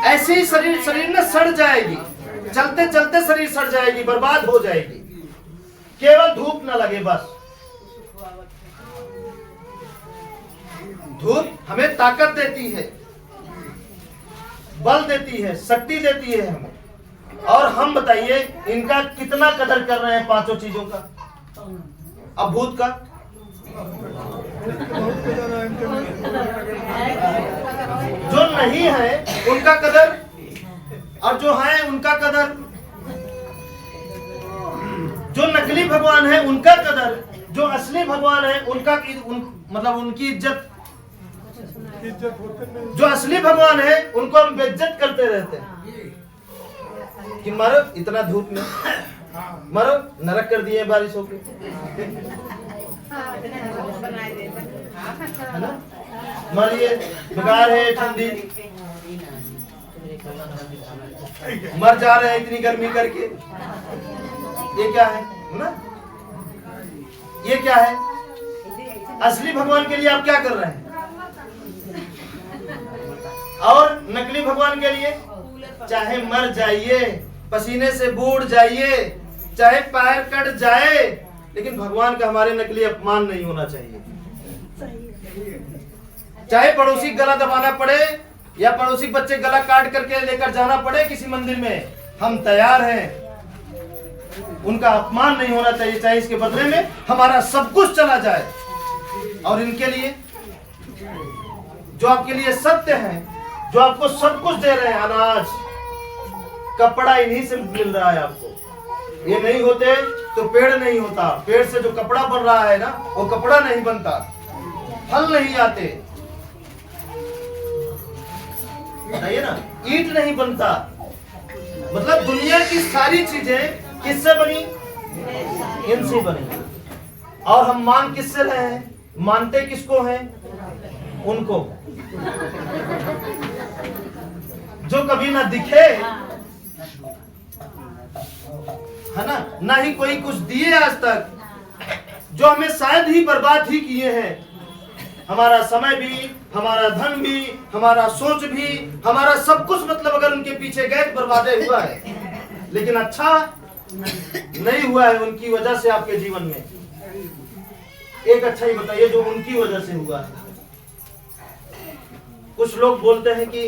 ऐसे ही शरीर ना सड़ जाएगी, चलते चलते शरीर सड़ जाएगी, बर्बाद हो जाएगी। केवल धूप न लगे बस। धूप हमें ताकत देती है, बल देती है, शक्ति देती है हमें। और हम बताइए इनका कितना कदर कर रहे हैं पांचों चीजों का। अब भूत का जो नहीं है उनका कदर, और जो है उनका कदर। जो नकली भगवान है उनका कदर, जो असली भगवान है उनका मतलब उनकी इज्जत। जो असली भगवान है उनको हम बेइज्जत करते रहते हैं कि मरो इतना धूप में, मरो नरक कर दिए बारिश होके, है ना। मारिए बेकार है ठंडी, मर जा रहे हैं इतनी गर्मी करके। ये क्या है ना, ये क्या है? असली भगवान के लिए आप क्या कर रहे हैं? और नकली भगवान के लिए चाहे मर जाइए, पसीने से बूढ़ जाइए, चाहे पैर कट जाए, लेकिन भगवान का हमारे नकली अपमान नहीं होना चाहिए। चाहे पड़ोसी गला दबाना पड़े या पड़ोसी बच्चे गला काट करके लेकर जाना पड़े किसी मंदिर में, हम तैयार हैं। उनका अपमान नहीं होना चाहिए, चाहे इसके बदले में हमारा सब कुछ चला जाए। और इनके लिए जो आपके लिए सत्य है, जो आपको सब कुछ दे रहे हैं, अनाज कपड़ा इन्हीं से मिल रहा है आपको। ये नहीं होते तो पेड़ नहीं होता, पेड़ से जो कपड़ा बन रहा है ना वो कपड़ा नहीं बनता, फल नहीं आते, बताइए ना, ईंट नहीं बनता। मतलब दुनिया की सारी चीजें किससे बनी? इनसे बनी। और हम मान किससे रहे हैं? मानते किसको हैं? उनको जो कभी ना दिखे, है ना ही कोई कुछ दिए आज तक, जो हमें शायद ही बर्बाद ही किए हैं। हमारा समय भी, हमारा धन भी, हमारा सोच भी, हमारा सब कुछ, मतलब अगर उनके पीछे गए तो बर्बादे हुआ है। लेकिन अच्छा नहीं हुआ है उनकी वजह से आपके जीवन में। एक अच्छा ही बताइए जो उनकी वजह से हुआ है। कुछ लोग बोलते हैं कि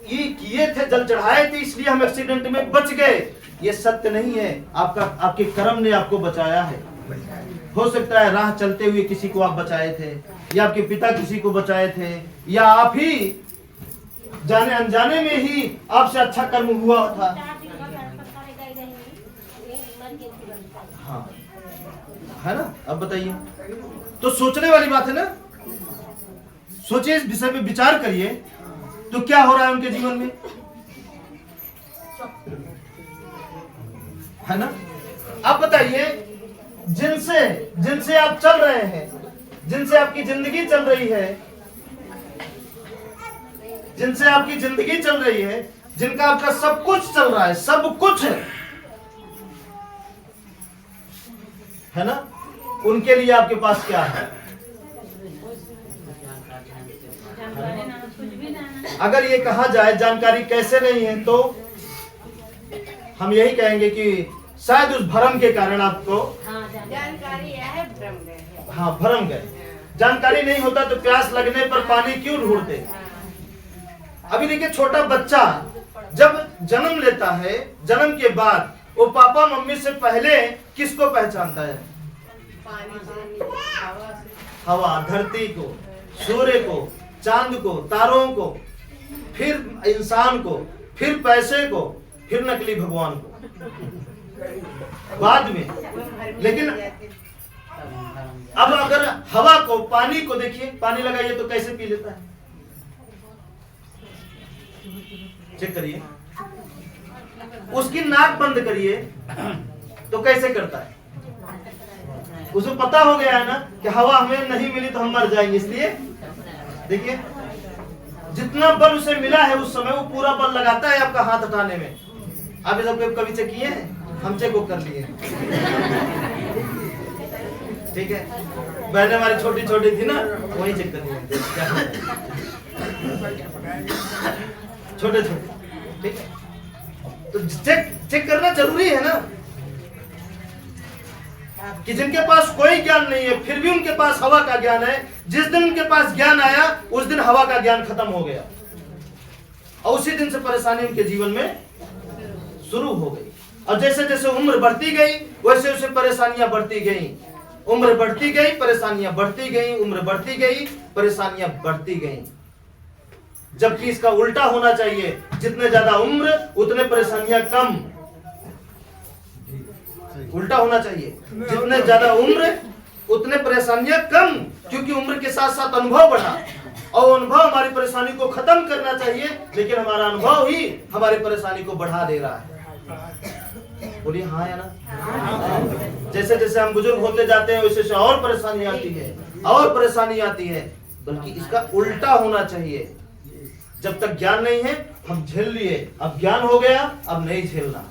ये किए थे, जल चढ़ाए थे, इसलिए हम एक्सीडेंट में बच गए। ये सत्य नहीं है। आपके कर्म ने आपको बचाया है। हो सकता है राह चलते हुए किसी को आप बचाए थे, या आपके पिता किसी को बचाए थे, या आप ही जाने अनजाने में ही आपसे अच्छा कर्म हुआ था। हाँ, है ना। अब बताइए, तो सोचने वाली बात है ना। सोचिए, इस विषय में विचार करिए, तो क्या हो रहा है उनके जीवन में, है ना। अब बताइए, जिनसे आप चल रहे हैं, जिनसे आपकी जिंदगी चल रही है, जिनसे आपकी जिंदगी चल रही है, जिनका आपका सब कुछ चल रहा है, सब कुछ है ना, उनके लिए आपके पास क्या है? अगर ये कहा जाए जानकारी कैसे नहीं है, तो हम यही कहेंगे कि शायद उस भ्रम के कारण आपको जानकारी है, भ्रम गए। हाँ, भ्रम गए। जानकारी नहीं होता तो प्यास लगने पर पानी क्यों ढूंढते? अभी देखिए, छोटा बच्चा जब जन्म लेता है, जन्म के बाद वो पापा मम्मी से पहले किसको पहचानता है? पानी से, हवा से। हवा, धरती को, सूर्य को, चांद को, तारों को, फिर इंसान को, फिर पैसे को, फिर नकली भगवान को बाद में। लेकिन अब अगर हवा को, पानी को देखिए, पानी लगाइए तो कैसे पी लेता है? चेक करिए, उसकी नाक बंद करिए तो कैसे करता है? उसे पता हो गया है ना कि हवा हमें नहीं मिली तो हम मर जाएंगे, इसलिए देखिए जितना बल उसे मिला है उस समय वो पूरा बल लगाता है आपका हाथ हटाने में। आप ये सब कभी चेक किए हैं? हम चेक कर लिए, ठीक है। बहनें हमारी छोटी छोटी थी ना, वही चेक कर लिए। छोटे छोटे, ठीक है। तो चेक करना जरूरी है ना कि जिनके पास कोई ज्ञान नहीं है फिर भी उनके पास हवा का ज्ञान है। जिस दिन उनके पास ज्ञान आया उस दिन हवा का ज्ञान खत्म हो गया और उसी दिन से परेशानी उनके जीवन में शुरू हो गई। और जैसे जैसे उम्र बढ़ती गई वैसे वैसे परेशानियां बढ़ती गई, उम्र बढ़ती गई परेशानियां बढ़ती गई, उम्र बढ़ती गई परेशानियां बढ़ती गई। जबकि इसका उल्टा होना चाहिए, जितने ज्यादा उम्र उतने परेशानियां कम। उल्टा होना चाहिए, जितने ज्यादा उम्र उतने परेशानियां कम, क्योंकि उम्र के साथ साथ अनुभव बढ़ा और अनुभव हमारी परेशानी को खत्म करना चाहिए, लेकिन हमारा अनुभव ही हमारी परेशानी को बढ़ा दे रहा है। बोलिए हाँ या ना? जैसे जैसे हम बुजुर्ग होते जाते हैं वैसे वैसे और परेशानी आती है और परेशानी आती है, बल्कि इसका उल्टा होना चाहिए। जब तक ज्ञान नहीं है हम झेल लिए, अब ज्ञान हो गया अब नहीं झेलना,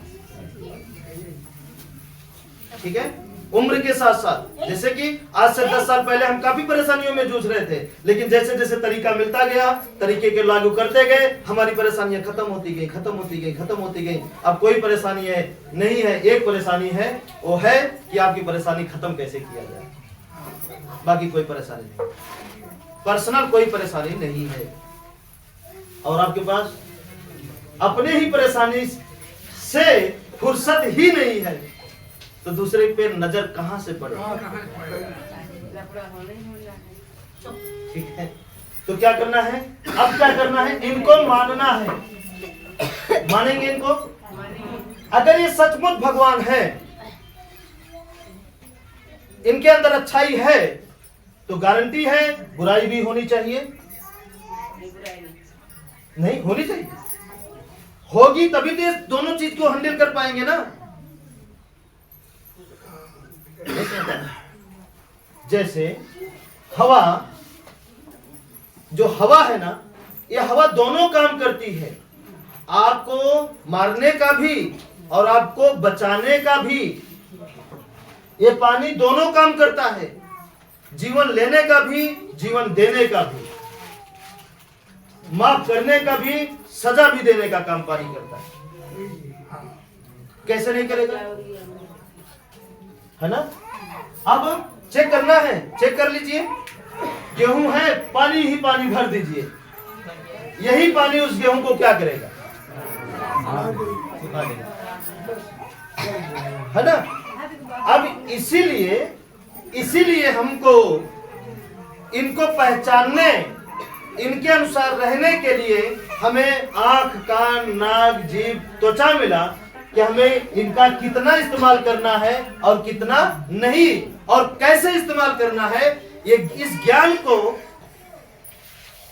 ठीक है। उम्र के साथ साथ, जैसे कि आज से 10 साल पहले हम काफी परेशानियों में जूझ रहे थे, लेकिन जैसे जैसे तरीका मिलता गया, तरीके के लागू करते गए, हमारी परेशानियां खत्म होती गई, खत्म होती गई, खत्म होती गई। अब कोई परेशानी है नहीं है, एक परेशानी है, वो है कि आपकी परेशानी खत्म कैसे किया जाए। बाकी कोई परेशानी नहीं, पर्सनल कोई परेशानी नहीं है। और आपके पास अपने ही परेशानी से फुर्सत ही नहीं है तो दूसरे पे नजर कहां से पड़े, ठीक है। तो क्या करना है, अब क्या करना है, इनको मानना है। मानेंगे इनको? अगर ये सचमुच भगवान है, इनके अंदर अच्छाई है, तो गारंटी है बुराई भी होनी चाहिए, नहीं होनी चाहिए, होगी तभी तो ये दोनों चीज को हैंडल कर पाएंगे ना। जैसे हवा, जो हवा है ना, ये हवा दोनों काम करती है, आपको मारने का भी और आपको बचाने का भी। ये पानी दोनों काम करता है, जीवन लेने का भी जीवन देने का भी, माफ करने का भी सजा भी देने का काम पानी करता है। कैसे नहीं करेगा, है ना। अब चेक करना है, चेक कर लीजिए, गेहूं है, पानी ही पानी भर दीजिए, यही पानी उस गेहूं को क्या करेगा, है ना। अब इसीलिए हमको इनको पहचानने, इनके अनुसार रहने के लिए हमें आंख, कान, नाक, जीभ, त्वचा मिला कि हमें इनका कितना इस्तेमाल करना है और कितना नहीं, और कैसे इस्तेमाल करना है, ये इस ज्ञान को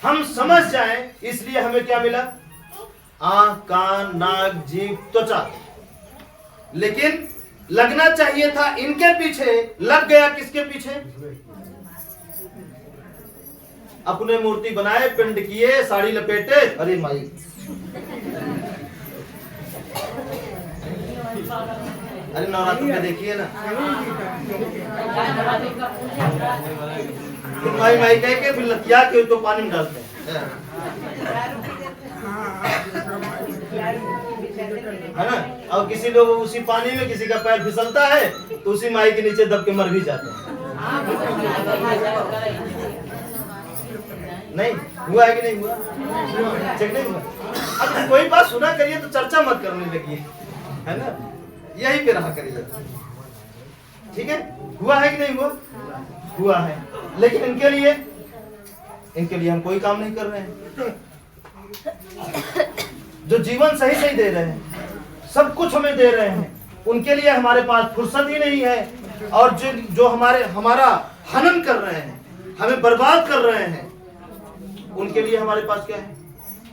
हम समझ जाएं। इसलिए हमें क्या मिला, आंख, कान, नाक, जीभ, त्वचा। लेकिन लगना चाहिए था इनके पीछे, लग गया किसके पीछे, अपने मूर्ति बनाए, पिंड किए, साड़ी लपेटे, अरे माई, अरे नवरात्र में देखिए ना, माई माई कह के फिर लतिया के तो पानी में डालते हैं, है ना। और किसी लोग उसी पानी में किसी का पैर फिसलता है तो उसी माई के नीचे दब के मर भी जाते हैं। नहीं हुआ है कि नहीं हुआ, चेक नहीं हुआ। अब कोई बात सुना करिए तो चर्चा मत करने लगी, है ना, यही पे रहा करिए, ठीक है। हुआ है कि नहीं हुआ, हुआ है। लेकिन इनके लिए हम कोई काम नहीं कर रहे हैं। जो जीवन सही सही दे रहे हैं, सब कुछ हमें दे रहे हैं, उनके लिए हमारे पास फुर्सत ही नहीं है। और जो हमारा हनन कर रहे हैं, हमें बर्बाद कर रहे हैं, उनके लिए हमारे पास क्या है,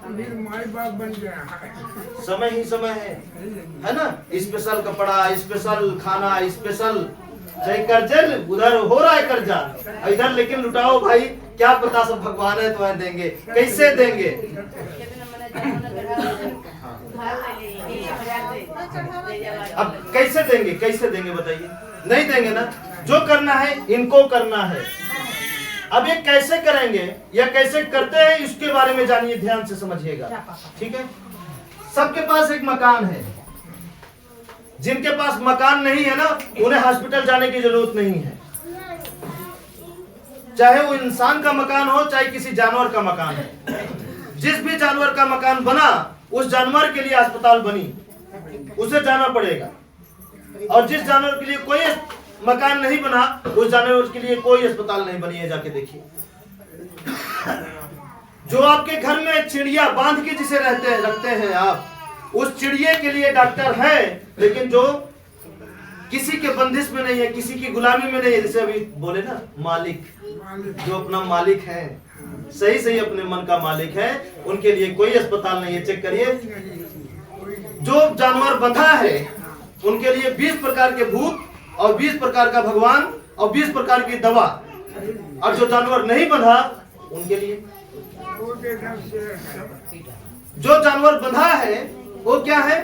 माई बाप बन गया, समय ही समय है ना। स्पेशल कपड़ा, स्पेशल खाना, स्पेशल चाहे कर्जे, उधर हो रहा है कर्जा, इधर लेकिन लुटाओ भाई, क्या पता सब भगवान है तो देंगे, कैसे देंगे, अब कैसे देंगे, कैसे देंगे बताइए, नहीं देंगे ना। जो करना है इनको करना है, अब ये कैसे करेंगे या कैसे करते हैं इसके बारे में जानिए, ध्यान से समझिएगा, ठीक है। सबके पास एक मकान है। जिनके पास मकान नहीं है ना, उन्हें हॉस्पिटल जाने की जरूरत नहीं है। चाहे वो इंसान का मकान हो, चाहे किसी जानवर का मकान है। जिस भी जानवर का मकान बना, उस जानवर के लिए अस्पताल बनी, उसे जाना पड़ेगा। और जिस जानवर के लिए कोई मकान नहीं बना, उस जानवर के लिए कोई अस्पताल नहीं बनी है। जाके देखिए, जो आपके घर में चिड़िया बांध के जिसे रखते हैं आप, उस चिड़िया के लिए डॉक्टर है, लेकिन जो किसी के बंदिश में नहीं है, किसी की गुलामी में नहीं है। जैसे अभी बोले ना, मालिक, जो अपना मालिक है, सही सही अपने मन का मालिक है, उनके लिए कोई अस्पताल नहीं है। चेक करिए, जो जानवर बंधा है उनके लिए 20 प्रकार के भूत और 20 प्रकार का भगवान और 20 प्रकार की दवा। और जो जानवर नहीं बंधा उनके लिए, जो जानवर बंधा है वो क्या है,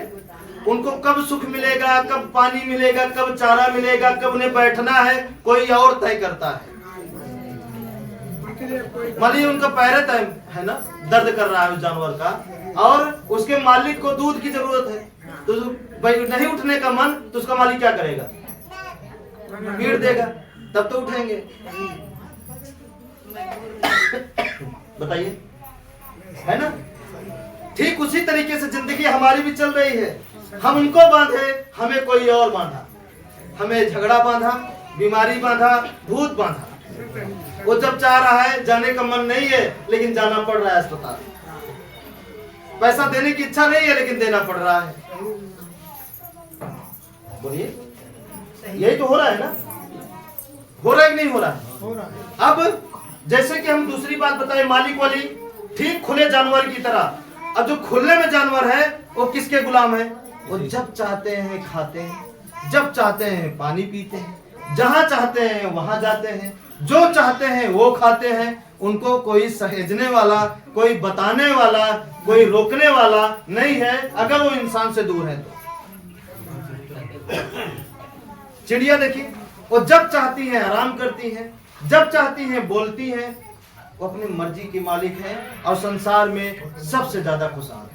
उनको कब सुख मिलेगा, कब पानी मिलेगा, कब चारा मिलेगा, कब उन्हें बैठना है, कोई और तय करता है। मालिक उनका पैर तय है ना, दर्द कर रहा है उस जानवर का, और उसके मालिक को दूध की जरूरत है, तो भाई नहीं उठने का मन, तो उसका मालिक क्या करेगा, पीड़ देगा, तब तो उठेंगे। बताइए, है ना। ठीक उसी तरीके से जिंदगी हमारी भी चल रही है। हम उनको बांधे, हमें कोई और बांधा, हमें झगड़ा बांधा, बीमारी बांधा, भूत बांधा। वो जब चाह रहा है, जाने का मन नहीं है, लेकिन जाना पड़ रहा है अस्पताल। पैसा देने की इच्छा नहीं है, लेकिन देना पड़ रहा है। बोलिए, यही तो हो रहा है ना, हो रहा है कि नहीं हो रहा है। अब जैसे कि हम दूसरी बात बताए, मालिक वाली, ठीक खुले जानवर की तरह। अब जो खुले में जानवर है वो किसके गुलाम है, वो जब चाहते हैं खाते हैं, जब चाहते हैं पानी पीते हैं, जहां चाहते हैं वहां जाते हैं, जो चाहते हैं वो खाते हैं। उनको कोई सहेजने वाला, कोई बताने वाला, कोई रोकने वाला नहीं है, अगर वो इंसान से दूर है तो। चिड़िया देखिए, वो जब चाहती है आराम करती है, जब चाहती है बोलती है। वो अपनी मर्जी की मालिक है और संसार में सबसे ज्यादा खुशहाल है।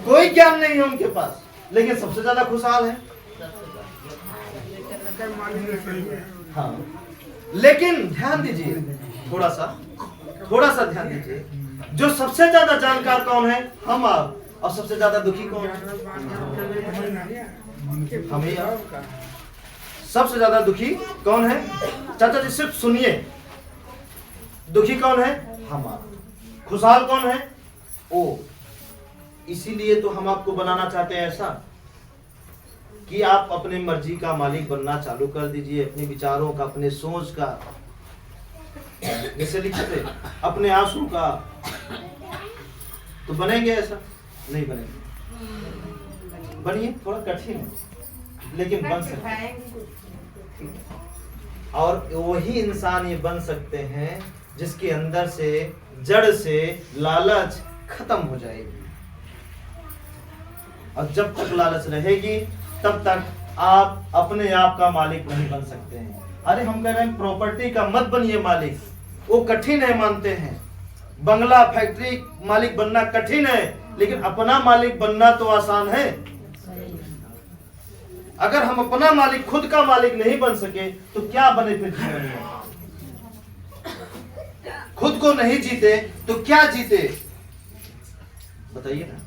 कोई ज्ञान नहीं है उनके पास, लेकिन सबसे ज्यादा खुशहाल है। हाँ, लेकिन ध्यान दीजिए, थोड़ा सा ध्यान दीजिए, जो सबसे ज्यादा जानकार कौन है, हम आप। और सबसे ज्यादा दुखी कौन है, हम ही आप। सबसे ज्यादा दुखी कौन है, चाचा जी सिर्फ सुनिए, दुखी कौन है, हम आप। खुशहाल कौन है, ओ। इसीलिए तो हम आपको बनाना चाहते हैं ऐसा कि आप अपने मर्जी का मालिक बनना चालू कर दीजिए, अपने विचारों का, अपने सोच का, जैसे लिखते अपने आंसू का। तो बनेंगे ऐसा नहीं बनेंगे। बनिए, थोड़ा कठिन है लेकिन बन सकते हैं। और वही इंसान ये बन सकते हैं जिसके अंदर से, जड़ से लालच खत्म हो जाएगी। और जब तक लालच रहेगी तब तक आप अपने आप का मालिक नहीं बन सकते हैं। अरे हम कह रहे हैं प्रॉपर्टी का मत बनिए मालिक, वो कठिन है, मानते हैं। बंगला, फैक्ट्री मालिक बनना कठिन है, लेकिन अपना मालिक बनना तो आसान है। अगर हम अपना मालिक, खुद का मालिक नहीं बन सके तो क्या बने फिर जीवन में। खुद को नहीं जीते तो क्या जीते, बताइए ना।